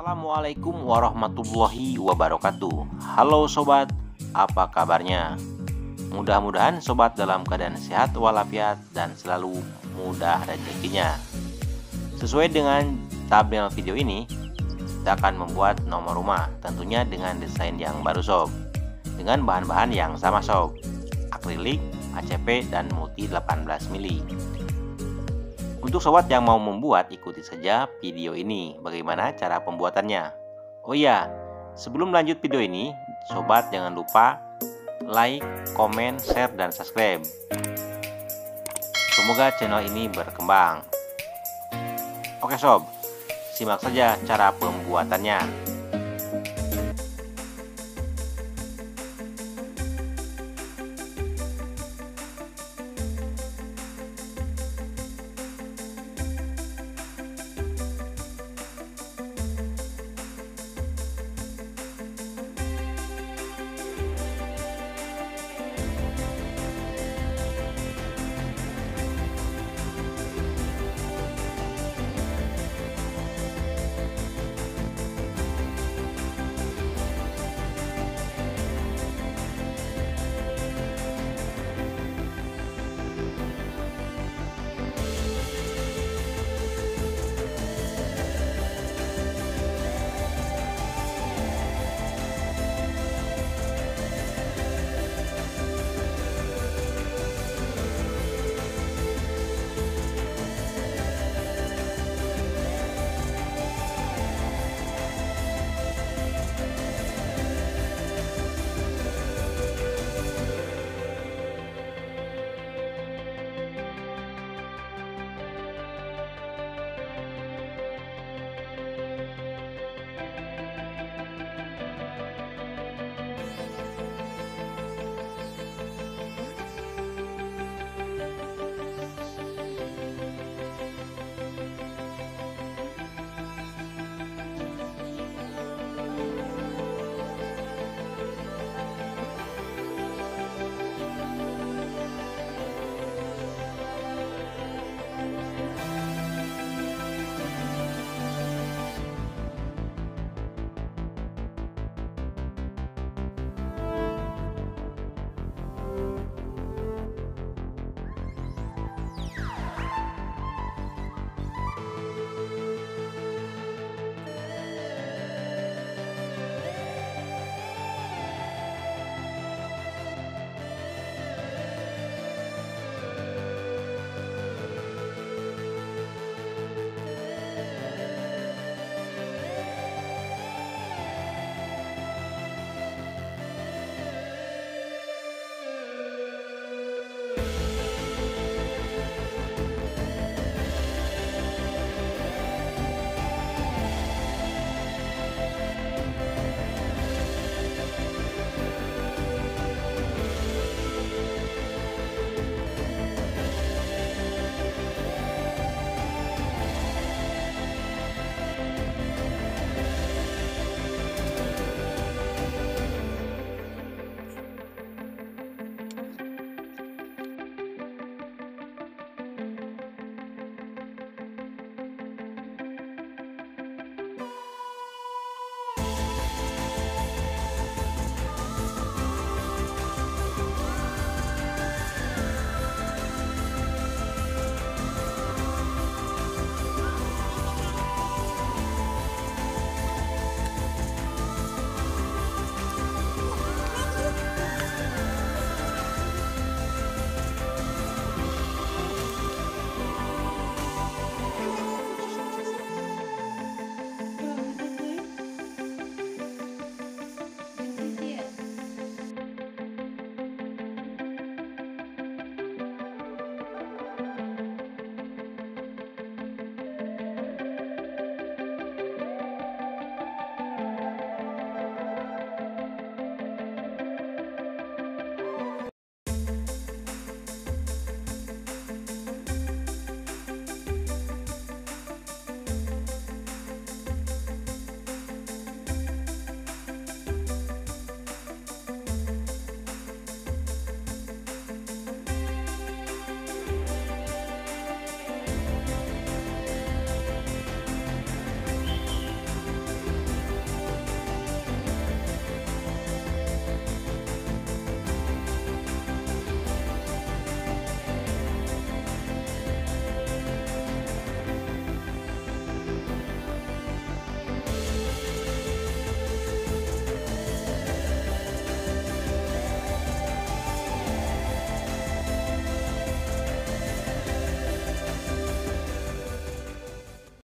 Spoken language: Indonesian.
Assalamualaikum warahmatullahi wabarakatuh. Halo sobat, apa kabarnya? Mudah-mudahan sobat dalam keadaan sehat walafiat dan selalu mudah rezekinya. Sesuai dengan thumbnail video ini, kita akan membuat nomor rumah, tentunya dengan desain yang baru sob, dengan bahan-bahan yang sama sob, akrilik, ACP, dan multi 18 mili. Untuk sobat yang mau membuat, ikuti saja video ini bagaimana cara pembuatannya. Oh iya, sebelum lanjut video ini, sobat jangan lupa like, komen, share, dan subscribe. Semoga channel ini berkembang. Oke sob, simak saja cara pembuatannya.